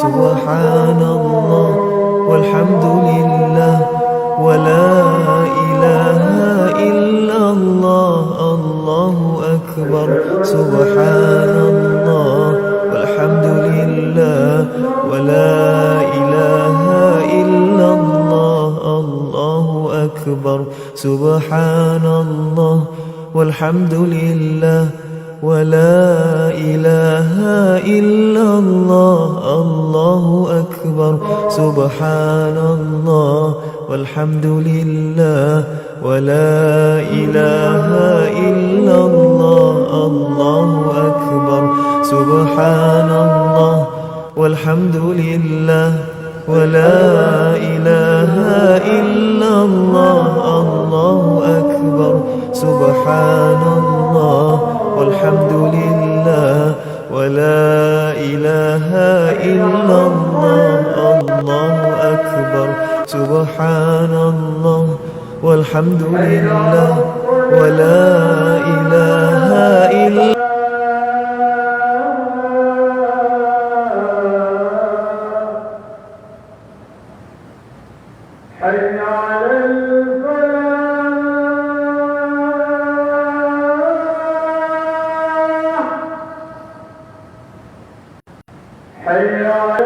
سبحان الله والحمد لله ولا إله إلا الله الله أكبر سبحان الله والحمد لله ولا إله إلا الله الله أكبر سبحان الله والحمد لله ولا إله إلا الله الله أكبر سبحان الله والحمد لله ولا إله إلا الله الله أكبر سبحان الله والحمد لله ولا إله إلا الله الله أكبر سبحان الله والحمد لله ولا إله إلا الله الله أكبر سبحان الله والحمد لله ولا إله إلا حي على الفلاح حي على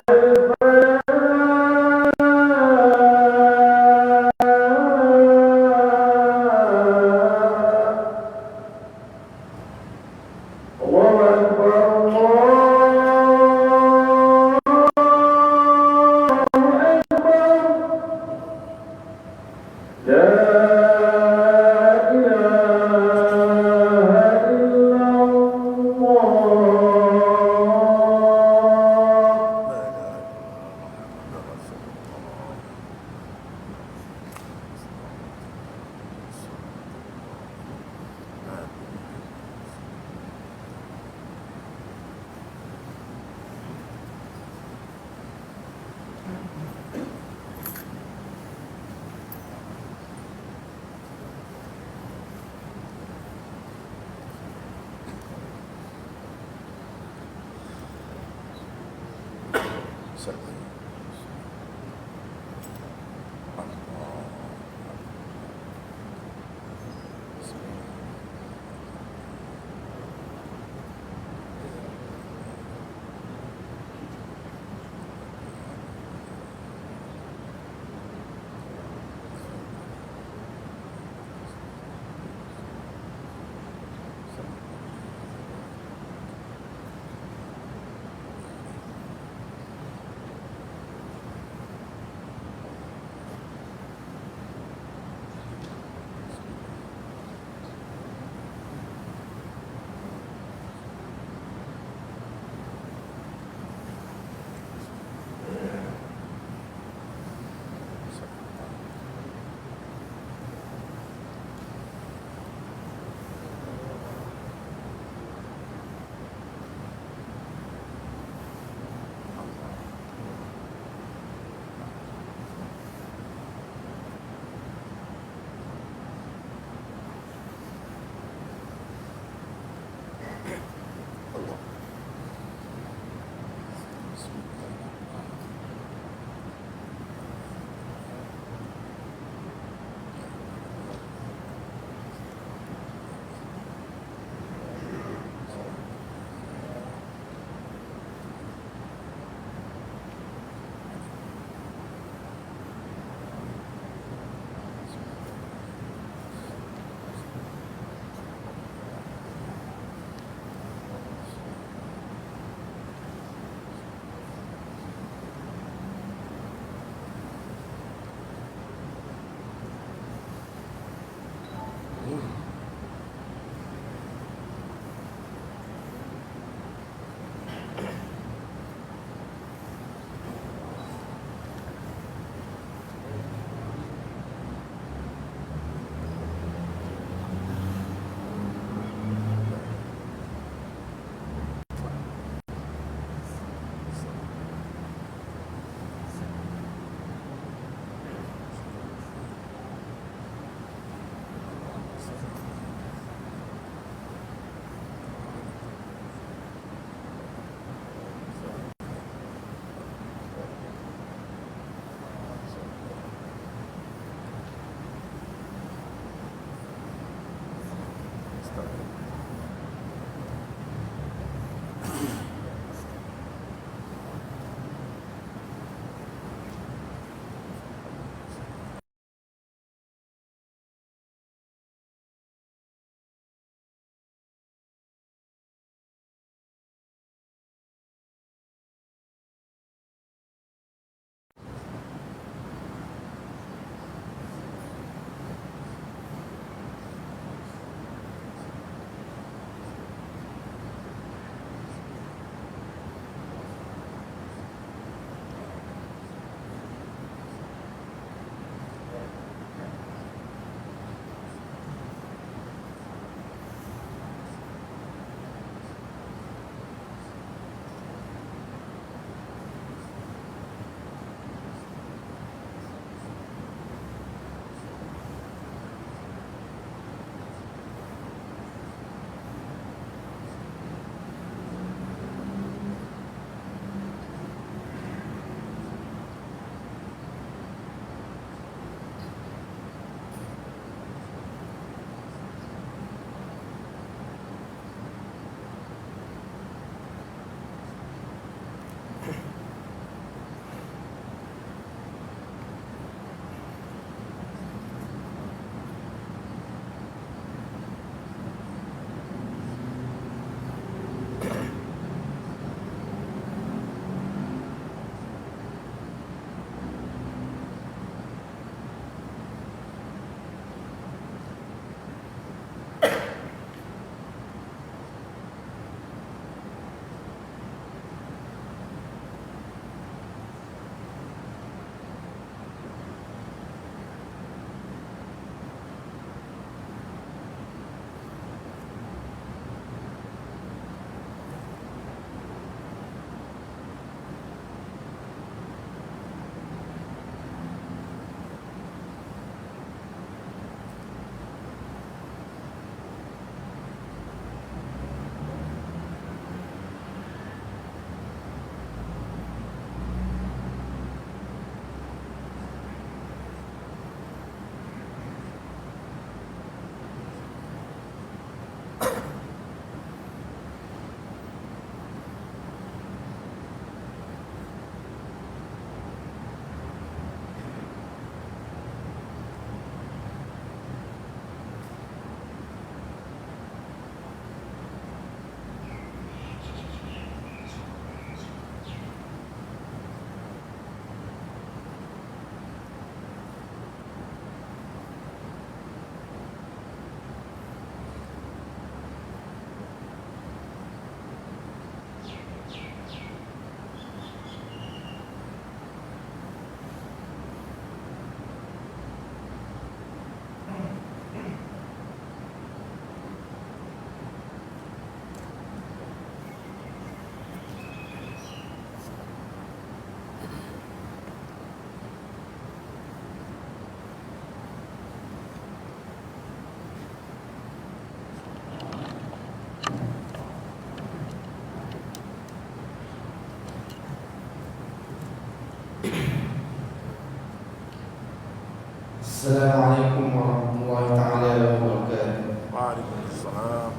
Assalamualaikum warahmatullahi taala wabarakatuh. Waalaikumsalam.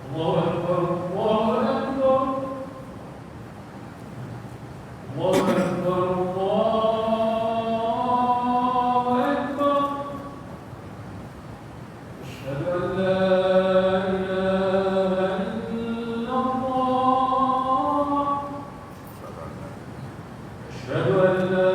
Allahu Akbar, Allahu Akbar, Allahu Akbar, Allahu Akbar. Asyhadu an la ilaha illallah. Asyhadu an la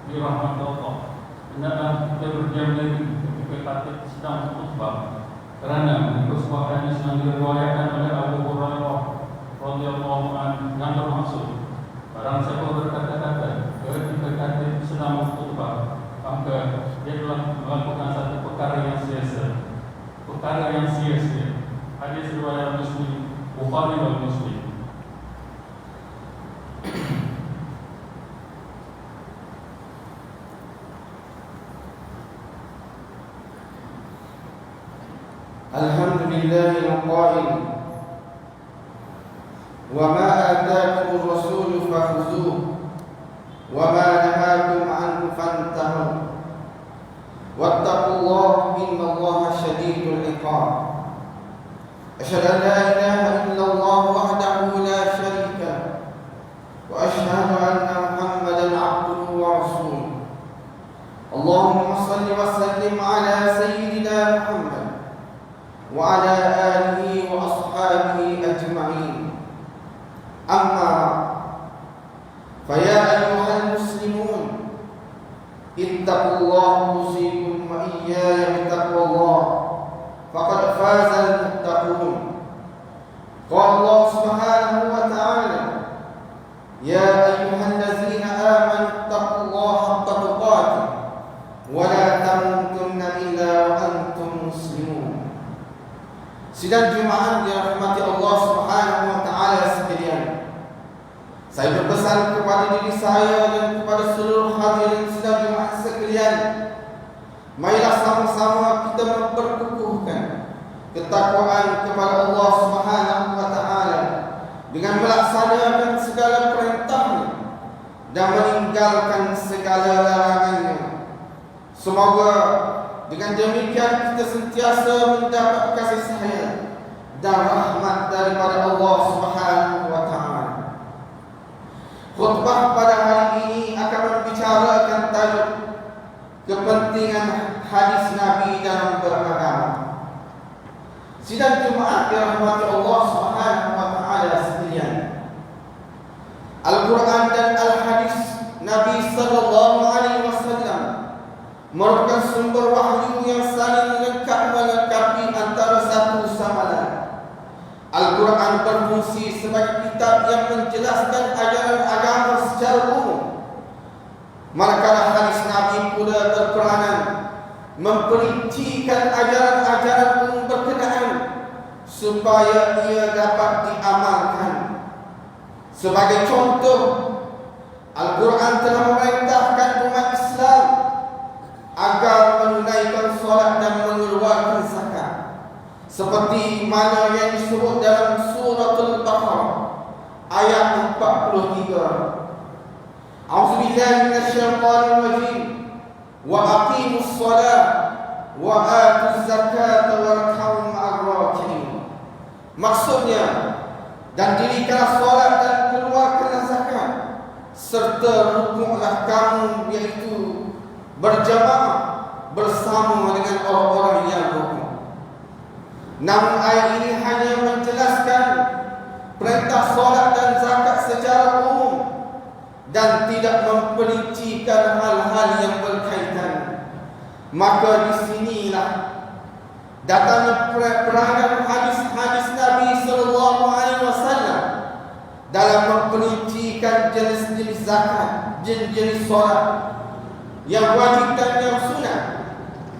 dirahmati Allah. Hendaklah kita berdiam diri ketika khatib sedang khutbah, kerana mengikut sebuah hadis yang diriwayatkan oleh Abu Hurairah radhiyallahu anhu yang bermaksud, barang siapa berkata-kata ketika khatib sedang khutbah, maka dia telah melakukan satu perkara yang sia-sia. Perkara yang sia-sia. Hadis riwayat Muslim, Bukhari dan Muslim. Alhamdulillahil qail wa ma ataakumur rasul fakhuzuhu wa ma nahakum anhu fantahu wattaqullaha innallaha syadidul iqab. Asyhadu an la ilaha illallah wahdahu la syarika wa asyhadu anna Muhammadan abduhu wa rasuluh. Allahumma shalli wa sallim ala sayyidina Muhammad wa ala alihi wa ashabihi ajma'in. Amma faya ayyuhal muslimun, ittaqullaha usikum wa iyaya bittaqwallah faqad fazal muttaqun. Qala Allah subhanahu wa ta'ala, ya ayyuhallazina amanu ittaqullaha haqqa tuqatih wa la tamutunna illa wa antum muslimun. Sidang Jumaat dirahmati Allah Subhanahu wa taala sekalian. Saya berpesan kepada diri saya dan kepada seluruh hadirin sidang Jumaat sekalian, marilah sama-sama kita memperkukuhkan ketakwaan kepada Allah Subhanahu wa taala dengan melaksanakan segala perintahnya dan meninggalkan segala larangannya. Semoga dengan demikian kita sentiasa mendapat kasih sayang dan rahmat daripada Allah Subhanahu wa taala. Khutbah pada hari ini akan membicarakan tajuk kepentingan hadis Nabi dalam beragama. Sidang Jumaat dirahmati Allah Subhanahu wa taala sekalian. Al-Quran dan Al-Hadis Nabi sallallahu alaihi wasallam merupakan sumber wahyu yang saling melengkapi antara satu sama lain. Al-Quran berfungsi sebagai kitab yang menjelaskan ajaran agama secara umum, manakala hadis Nabi pula berperanan memperincikan ajaran-ajaran umum berkenaan supaya ia dapat diamalkan. Sebagai contoh, Al-Quran telah memerintahkan umat Islam agar menunaikan solat dan mengeluarkan zakat, seperti mana yang disebut dalam suratul Baqarah ayat 43. A'udzubillahi minasyaitonir rajim. Wa aqimus shalah wa atuz zakata warka'u ma'ar raki'in. Maksudnya, dan dirikanlah solat dan keluarkanlah zakat, serta rukuklah kamu, iaitu berjamaah bersama dengan orang-orang yang rukuk. Namun ayat ini hanya menjelaskan perintah solat dan zakat secara umum dan tidak memperincikan hal-hal yang berkaitan. Maka di sinilah datangnya peranan hadis-hadis Nabi sallallahu alaihi wasallam dalam memperincikan jenis-jenis zakat, jenis-jenis solat yang wajib dan yang sunat,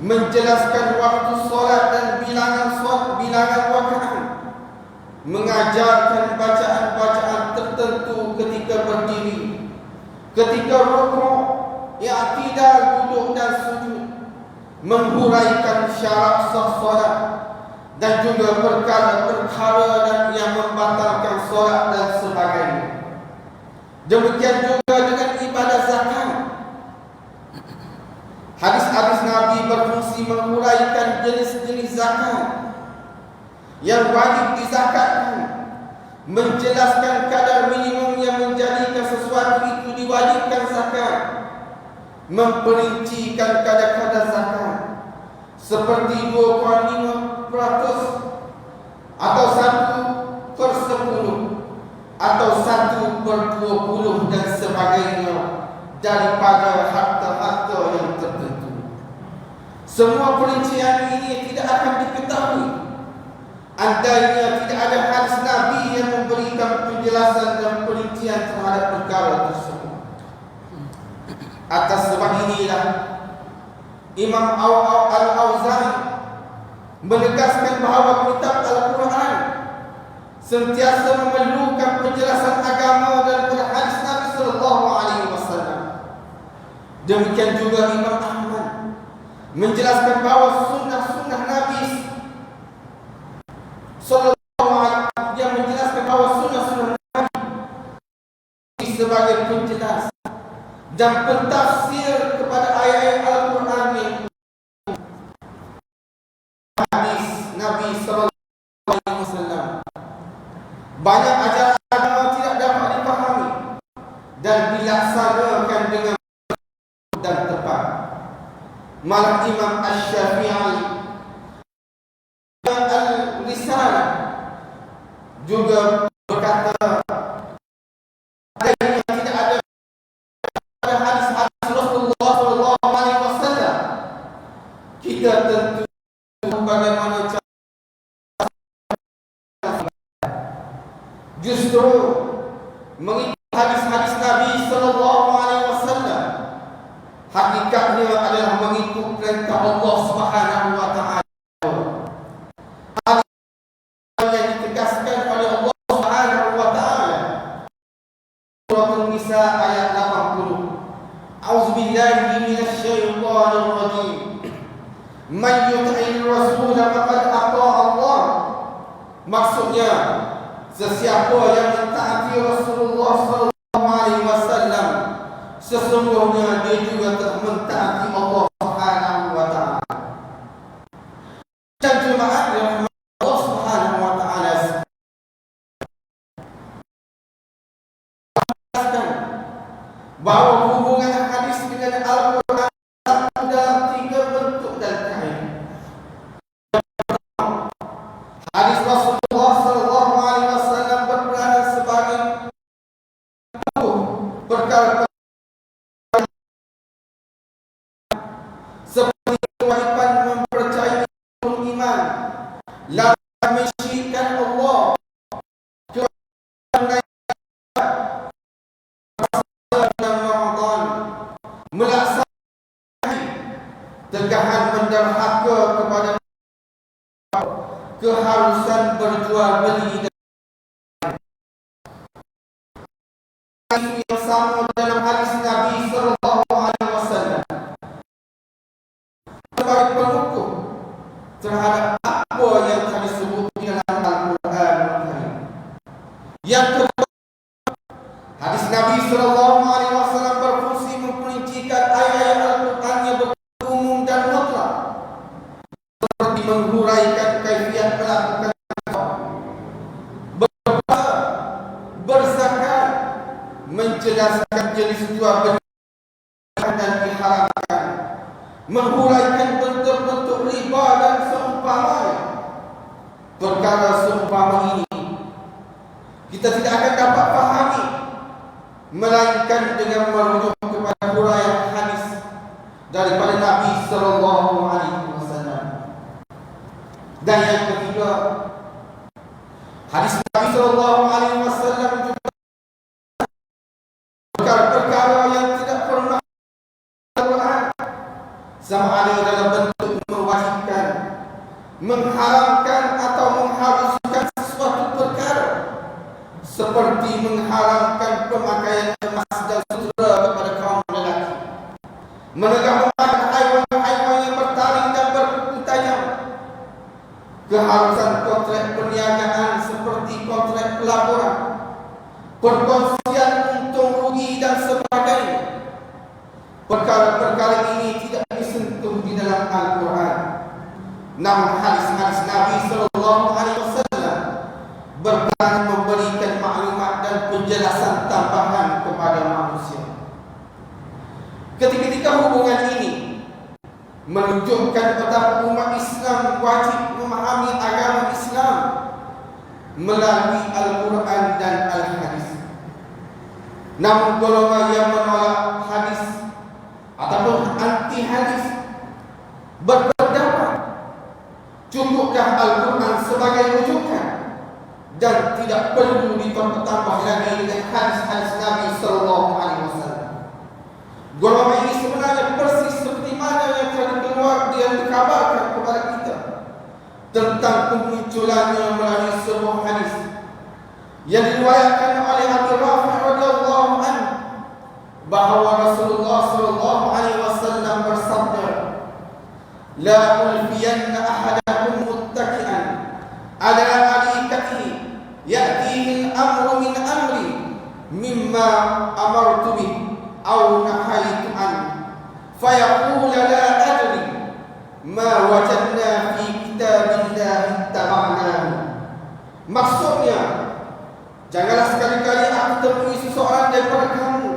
menjelaskan waktu solat dan bilangan rakaat, mengajarkan bacaan-bacaan tertentu ketika berdiri, ketika rukuk, i'tidal, duduk dan sujud, menghuraikan syarat sah solat dan juga perkara-perkara dan yang membatalkan solat dan sebagainya. Demikian juga dengan ibadah zakat. Hadis-hadis Nabi berfungsi menghuraikan jenis-jenis zakat yang wajib dizakatkan, menjelaskan kadar minimum yang menjadikan sesuatu itu diwajibkan zakat, memperincikan kadar-kadar zakat seperti 2,5% atau 1/10 atau 1/20 dan sebagainya daripada harta-harta yang tertentu. Semua perincian ini tidak akan diketahui andainya tidak ada hadis Nabi yang memberikan penjelasan dan perincian terhadap perkara tersebut. Atas sebab inilah Imam Al-Auza'i menegaskan bahawa kitab Al-Quran sentiasa memerlukan penjelasan agama dan hadis Nabi sallallahu alaihi wasallam. Demikian juga Imam Ahmad menjelaskan bahawa sunnah-sunnah Nabi sallallahu alaihi wasallam, yang menjelaskan bahawa sunnah-sunnah Nabi sebagai penjelas dan pentafsir kepada ayat-ayat Al-Quran yang hadis Nabi sallallahu alaihi wasallam. Banyak ajaran agama tidak dapat dipahami dan dilaksanakan dengan dan tepat. Malah Imam Asy-Syafi'i Al-Risalah juga berkata tidak ada hadis-hadis Rasulullah sallallahu alaihi wasallam. Kita tentu bagaimana cara, justru mengikuti hadis-hadis Nabi sallallahu alaihi wasallam hakikatnya adalah mengikuti perintah Allah Subhanahu wa taala. Yang ditegaskan oleh Allah Subhanahu wa taala surah An-Nisa ayat 80. A'udzubillahi minasyaitonir rajim. Man yuti'ir rasul faqad ata'a Allah. Maksudnya, sesiapa yang mentaati Rasulullah sallallahu alaihi wasallam, sesungguhnya dia juga telah mentaati Allah Subhanahu wa taala. Dan jemaat yang Allah Subhanahu wa taala bahawa hubungan hadis dengan Al-Quran dalam 3 bentuk dan kain. Hadis Rasulullah sallallahu alaihi wasallam berperanan sebagai perkara seperti kewajiban mempercayai iman, larangan mensyirikkan Allah, melaksanakan tegahan menderhaka kepada keharusan berjual beli dan yang sama dalam hadis Nabi sallallahu alaihi wasallam sebagai pengukur terhadap apa yang telah disebut di dalam Al-Quran. Yang kedua, hadis Nabi SAW berfungsi memperincikan ayat-ayat Al-Quran yang berumum dan mutlak, seperti menghuraikan kaifiat melakukan berpuasa, berzakat, menjelaskan jenis jual beli dan diharamkan, menghuraikan bentuk-bentuk riba dan seumpamanya. Perkara seumpama ini kita tidak akan dapat fahami melainkan dengan merujuk kepada huraian hadis daripada Nabi sallallahu alaihi wasallam. Dan yang ketiga, hadis Nabi sallallahu alaihi wasallam juga perkara-perkara yang tidak pernah Al-Quran, sama ada dalam bentuk mewajibkan, mengharamkan atau mengharuskan sesuatu perkara, seperti mengharamkan pemakaian emas dan sutra kepada kaum lelaki, menegakkan haiwan-haiwan yang bertaring dan berkuku tajam, keharusan kontrak perniagaan seperti kontrak pelaburan, perkongsian untung rugi dan sebagainya. Perkara-perkara ini tidak disentuh di dalam Al-Quran. Namun hadis-hadis Nabi SAW berperan memberikan maklumat dan penjelasan tambahan kepada manusia. Ketika hubungan ini menunjukkan betapa umat Islam wajib memahami agama Islam melalui Al-Quran dan Al-Hadis. Namun golongan yang menolak hadis ataupun anti hadis berpendapat cukuplah Al-Quran sebagai rujukan dan tidak perlu ditambah lagi dengan hadis-hadis Nabi sallallahu alaihi wasallam. Golongan ini sebenarnya persis seperti mana yang telah keluar yang dikabarkan kepada kita tentang kemunculannya melalui sebuah hadis yang diriwayatkan oleh Abu Rafi' radhiyallahu anhu bahawa Rasulullah sallallahu alaihi wasallam bersabda, "La ulfiyanna ahadakum muttaki'an ala arikatihi ya'tihi al-amru min amri mimma amartu bih aw nahaitu an fayaqulu la adri ma wajadna fi kitabillah taba'nahu." Maksudnya, janganlah sekali-kali aku temui seseorang daripada kamu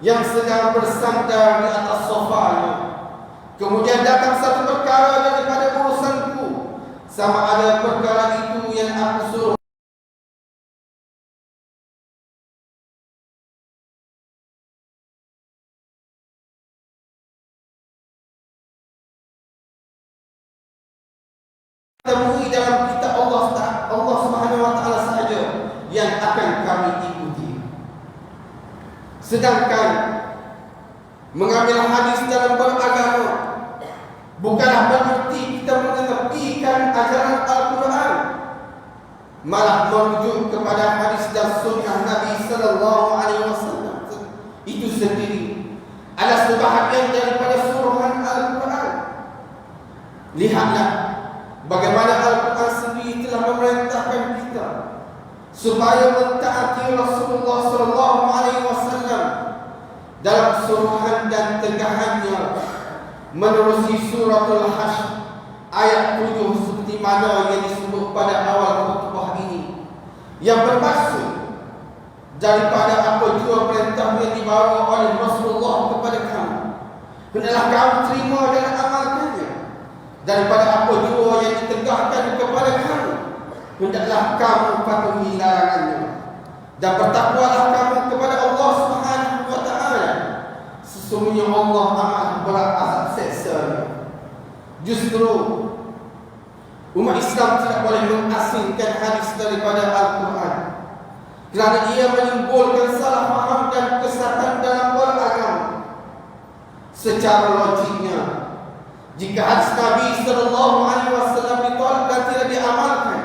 yang sedang bersandar di atas sofanya, kemudian datang satu perkara daripada urusanku, sama ada perkara itu yang aku suruh temui dalam kitab Allah Subhanahu wa taala sahaja yang akan kami ikuti. Sedangkan mengambil hadis dalam beragama bukanlah berarti kita mengetepikan ajaran Al-Quran, malah merujuk kepada hadis dan sunnah Nabi sallallahu alaihi wasallam itu sendiri adalah sebahagian daripada suruhan Al-Quran. Lihatlah bagaimana Al-Quran sendiri telah memerintahkan kita supaya mentaati Rasulullah sallallahu alaihi wasallam dalam suruhan dan tegahannya menerusi suratul Hasyr ayat 7 seperti mana yang disebut pada awal khutbah ini, yang bermaksud daripada apa jua perintah yang dibawa oleh Rasulullah kepada kamu, hendaklah kamu terima dan amalkannya. Daripada apa jua yang ditegahkan kepada kamu, hendaklah kamu patuhi larangannya. Dan bertakwalah kamu kepada Allah Subhanahu wa taala. Sesungguhnya Allah amat berat azab seksanya. Justru umat Islam tidak boleh mengasingkan hadis daripada Al-Quran, kerana ia menimbulkan salah faham dan kesesatan dalam beragama. Secara logiknya, jika hadis Nabi sallallahu alaihi wasallam ditolak dan tidak diamalkan,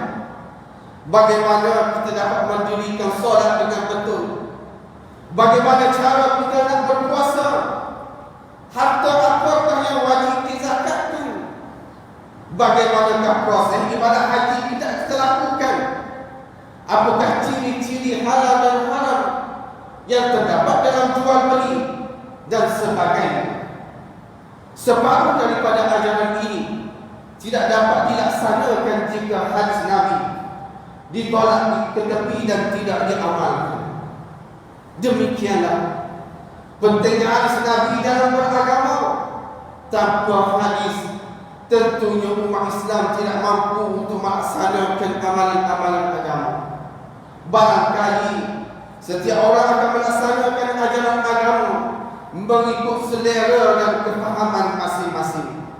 bagaimana kita dapat mendirikan solat dengan betul? Bagaimana cara kita nak berpuasa? Harta apakah yang wajib dizakatkan? bagaimanakah proses ibadah haji kita lakukan? Apakah ciri-ciri halal dan haram yang terdapat dalam jual beli dan sebagainya? Separuh daripada ajaran ini tidak dapat dilaksanakan jika hadis Nabi ditolak ke tepi dan tidak diamalkan. Demikianlah pentingnya hadis Nabi dalam beragama. Tanpa hadis, tentunya umat Islam tidak mampu untuk melaksanakan amalan-amalan agama. Barangkali setiap orang akan melaksanakan ajaran agama mengikut selera dan kefahaman masing-masing.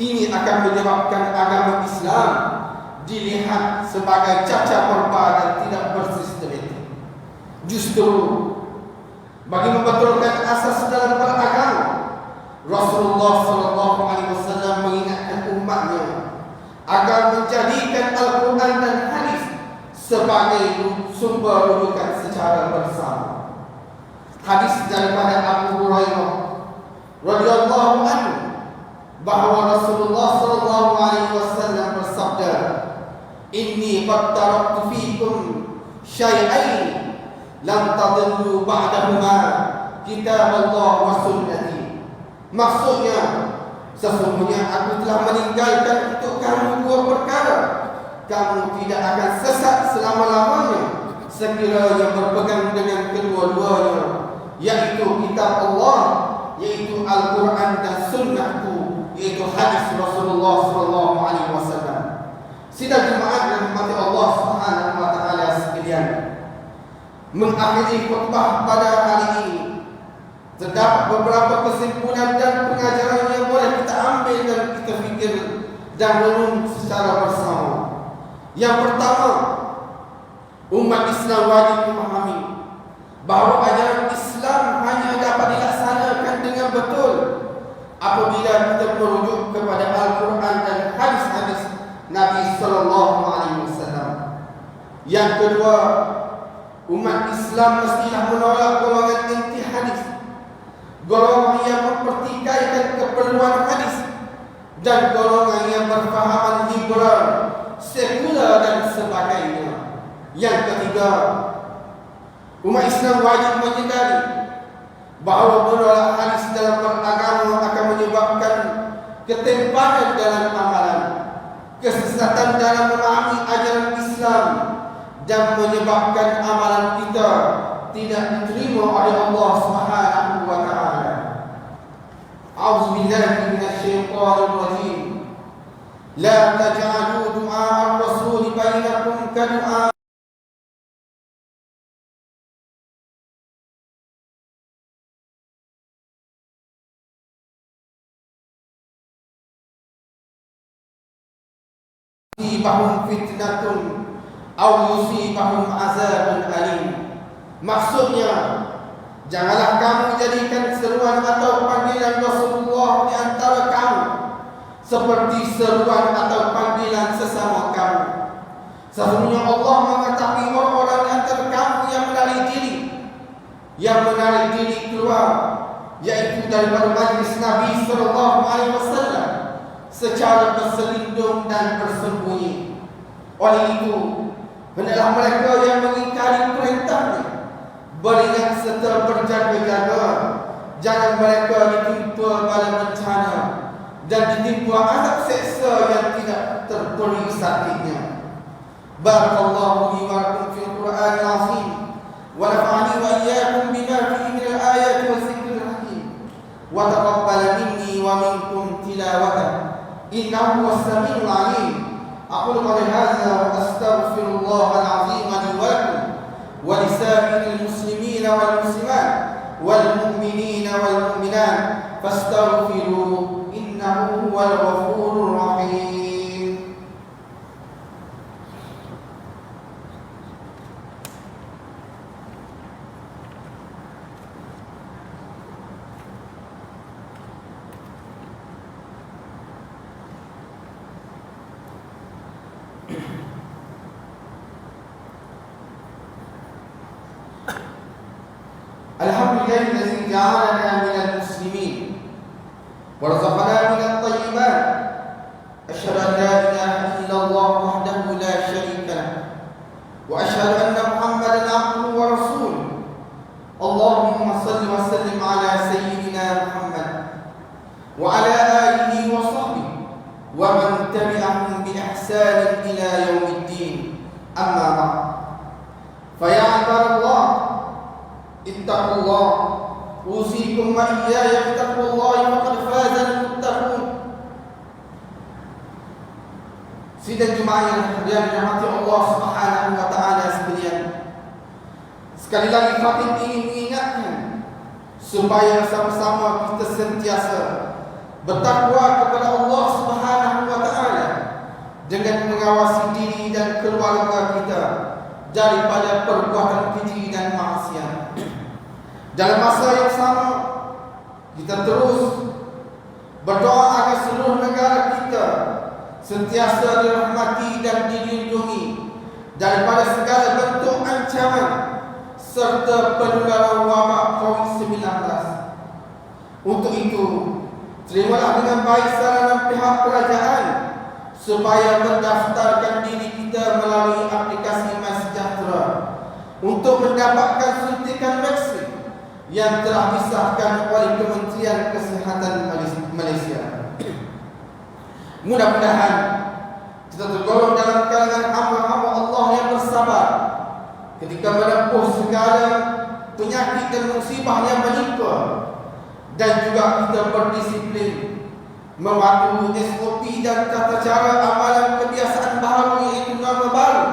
Ini akan menyebabkan agama Islam dilihat sebagai cacat berba dan tidak bersistematik. Justru bagi membetulkan asas dalam beragama, Rasulullah SAW mengingatkan umatnya agar menjadikan Al-Quran dan hadis sebagai sumber rujukan secara bersama. Hadis daripada Abu Hurairah radhiyallahu anhu bahawa Rasulullah SAW bersabda, "Inni qad taraktu fikum syai'ain lam tadillu ba'dahuma, kitab Allah wa sunnati." Maksudnya, sesungguhnya aku telah meninggalkan untuk kamu dua perkara. Kamu tidak akan sesat selama-lamanya sekiranya berpegang dengan kedua-duanya, yaitu kitab Allah, yaitu Al-Quran dan sunnahku, yaitu hadis Rasulullah SAW. Sidang jemaat yang dirahmati Allah Subhanahu wa taala sekalian, mengakhiri khutbah pada hari ini terdapat beberapa kesimpulan dan pengajaran yang boleh kita ambil dan kita fikir dan renung secara bersama. Yang pertama, umat Islam wajib memahami bahawa ajaran Islam hanya dapat dilaksanakan dengan betul apabila kita merujuk kepada Al-Quran dan hadis-hadis Nabi SAW. Yang kedua, umat Islam mestilah menolak golongan anti hadis, golongan yang mempertikaikan keperluan hadis, dan golongan yang berfahaman liberal, sekular dan sebagainya. Yang ketiga, umat Islam wajib menyadari bahawa menolak hadis dalam beragama akan menyebabkan ketimpangan dalam amalan, kesesatan dalam memahami ajaran Islam, dan menyebabkan amalan kita tidak diterima oleh Allah Subhanahu wa taala. A'udzubillahi minasyaitonir rajim. La taj'alu du'a ar-rasul bainakum ka du'a yusibahum fitnatun aw yusibahum azabun alim. Maksudnya, janganlah kamu jadikan seruan atau panggilan Rasulullah di antara kamu seperti seruan atau panggilan sesama kamu. Sesungguhnya Allah mengetahui orang-orang di antara kamu yang menarik diri keluar, yaitu daripada majlis Nabi SAW secara berselindung dan bersembunyi. Oleh itu, hendaklah mereka yang mengingkari perintahnya beringat serta berjaga-jaga, jangan mereka ditimpa bala bencana dan ditimpa azab seksa yang tidak terperi sakitnya. Barakallahu li wa lakum fil Qur'anil azim wa nafa'ani wa iyyakum bima fihi min al-ayati wa dzikril hakim wa taqabbal minni wa minkum tilawatan innahu was-sami'ul 'alim. Aqulu qawli hadza wa astaghfirullahal 'azim li wa lakum wa lisa'iril muslimina wal muslimat wal mu'minina wal mu'minat fastaghfiruhu innahu huwal ghafurur rahim. Alhamdulillahilladzi ja'alana minal muslimin wa razaqana minat thayyibat. Asyhadu an ومن تبعهم بإحسان إلى يوم الدين. أما بعد، فيا عباد الله اتقوا الله، أوصيكم وإياي بتقوى الله فقد فاز المتقون. Sidang jemaah yang dirahmati Allah Subhanahu wa taala sekalian, sekali lagi khatib ingin mengingatkan supaya sama-sama kita sentiasa bertakwa kepada Allah Subhanahu wa taala dengan mengawasi diri dan keluarga kita daripada perbuatan keji dan maksiat. Dalam masa yang sama, kita terus berdoa agar seluruh negara kita sentiasa dirahmati dan dilindungi daripada segala bentuk ancaman serta penularan wabak COVID-19. Untuk itu, terimalah dengan baik saranan pihak kerajaan supaya mendaftarkan diri kita melalui aplikasi MySejahtera untuk mendapatkan suntikan vaksin yang telah disahkan oleh Kementerian Kesihatan Malaysia. Mudah-mudahan kita tergolong dalam kalangan hamba-hamba Allah yang bersabar ketika menempuh segala penyakit dan musibah yang menimpa, dan juga kita berdisiplin mematuhi SOP dan tata cara amalan kebiasaan baru, iaitu norma baru,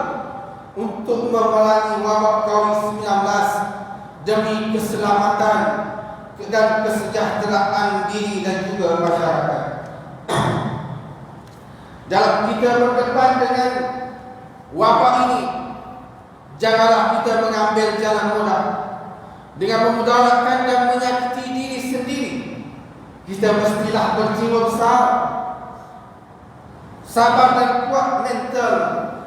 untuk memerangi wabak COVID-19 demi keselamatan dan kesejahteraan diri dan juga masyarakat. Dalam kita berdepan dengan wabak ini, janganlah kita mengambil jalan mudah dengan memudaratkan dan menyakiti diri sendiri. Kita mestilah berjiwa besar, sabar dan kuat mental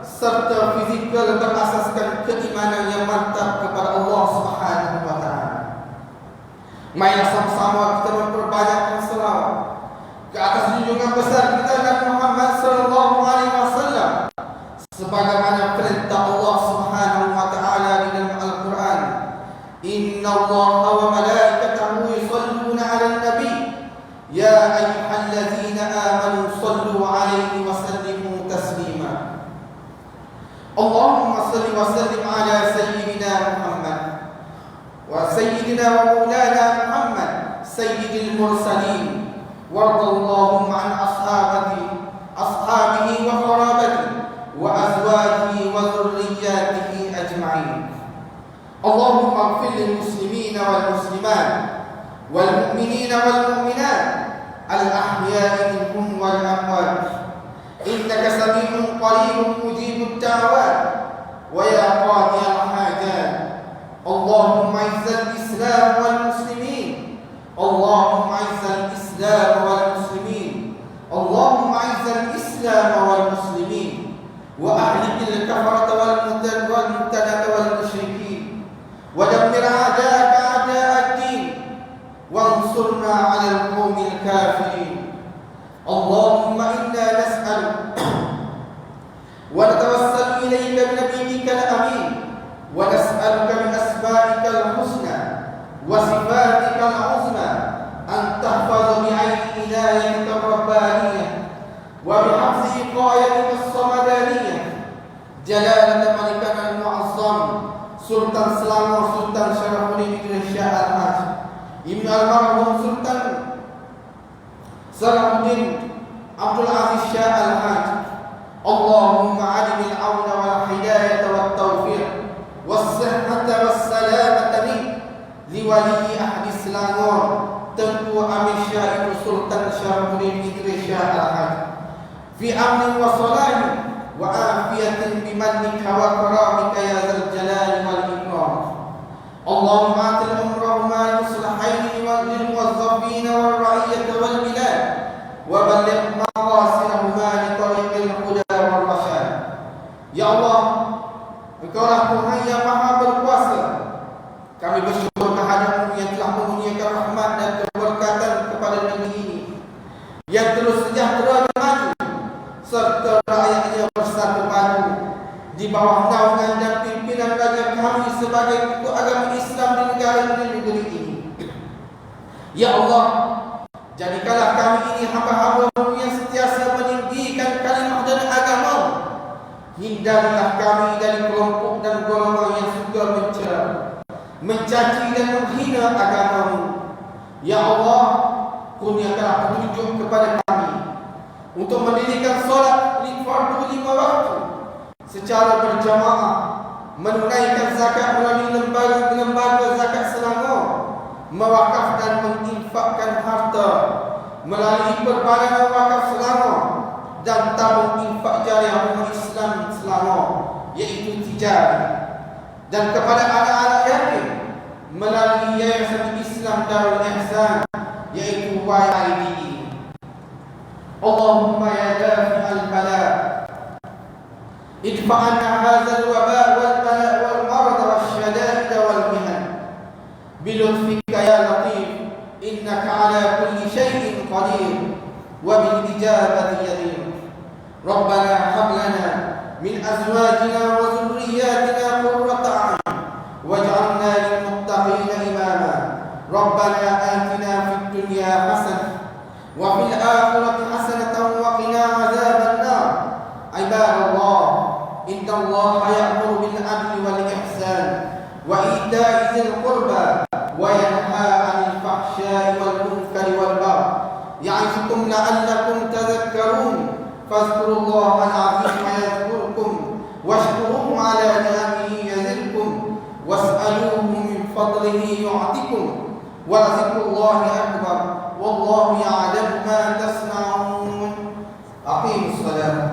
serta fizikal berasaskan keimanan yang mantap kepada Allah Subhanahu wa taala. Marilah sama-sama kita memperbanyakkan selawat ke atas junjungan besar kita Nabi Muhammad sallallahu alaihi wasallam, sebagaimana perintah Allah Subhanahu wa taala di dalam Al-Qur'an, "Innallaha wa malaikatahu yusholluna 'alan nabi ya ayyuhallazina amanu shallu 'alaihi wa sallimu taslima." Allahumma shalli wa sallim 'ala sayyidina Muhammad wa sayyidina wa maulana Muhammad sayyidil mursalin. وارض اللهم عن أصحابه وقرابته وأزواجه وذرياته أجمعين. اللهم اغفر للمسلمين والمسلمات والمؤمنين والمؤمنات الأحياء منهم والأموات إنك سميع قريب مجيب الدعوات ويا قاضي الحاجات. اللهم أعز الإسلام والمسلمين، اللهم أعز الإسلام والمسلمين، اللهم أعز الإسلام والمسلمين، وأهلك الكفرة والمبتدعة والمشركين، ودمر أعداءك أعداء الدين، وانصرنا على القوم الكافرين. اللهم إنا نسألك ونتوسل إليك بنبيك الأمين، ونسألك بأسمائك الحسنى وصفاتك العظمى أن تحفظ بعين عنايتك الربانية وبحفظ وقايتك الصمدانية جلالة ملكنا المعظم سلطان سلامة سلطان شرفدين بن شاه الحاج ابن المرحوم سلطان صلاحuddin Abdul Aziz Shah Al-Haj. اللهم علم العون والهداية والتوفيق والصحة والسلامة منك لولي أحد Selangor Tengku Amir Syah Sultan Syarafuddin Idris Shah Al-Haj fi amnin wa salahin wa afiyatin bimannika wa karamika ya zal jalali wal ikram. Allahumma atil umrahuma yuslahaini wa lil muwazzafina wal ra'iyyati wal bilad wa balligh maqasidahuma li tariqil huda wal rasyad. Ya Allah, Engkaulah Tuhan yang Maha Berkuasa. Kami bersyukur kehadirat-Mu yang telah menghuniakan rahmat dan keberkatan kepada negeri ini, yang terus sejahtera dan maju, serta rakyatnya bersatu padu di bawah naungan dan pimpinan raja kami sebagai ketua agama Islam di negara dan negeri ini. Ya Allah, jadikanlah kami ini hamba-hamba-Mu yang sentiasa meninggi hindarilah kami dari kelompok dan golongan yang suka mencela, mencaci dan menghina agama-Mu. Ya Allah, kurniakanlah petunjuk kepada kami untuk mendirikan solat fardu 5 waktu secara berjamaah, menunaikan zakat melalui lembaga zakat Selangor, mewakaf dan menginfakkan harta melalui Perbanan Wakaf Selangor dan tabung infak jariah umat Islam Selangor, iaitu Tijari, dan kepada anak-anak yatim melalui Yayasan Islam Darul Ihsan, iaitu YIDE. Allahumma ya dafi'al bala idfa' anna hadzal waba' wal bala wal marad wasyada'id wal mihan bilutfika ya latif innaka ala kulli syai'in qadir wa bil ijabati yadir. Rabbana hab lana min azwajina wa dhurriyyatina qurrata a'yun waj'alna lil muttaqina imama. Rabbana atina fid dunya hasanah wa fil akhirati hasanatan wa qina adzaban nar. Ibadallah, innallaha ya'muru bil adli wal ihsan wa ita'i dzil qurba wa yanha 'anil fahsya'i wal munkari wal baghi ya'izukum la'allakum tadhakkarun. Fadhkurullaha al-'azima yadhkurkum washkuruhu 'ala ni'amihi yazidkum was'aluhu min fadlihi yu'tikum wa dzikrullahi akbar wallahu ya'lamu ma tasna'un. Aqimus salat.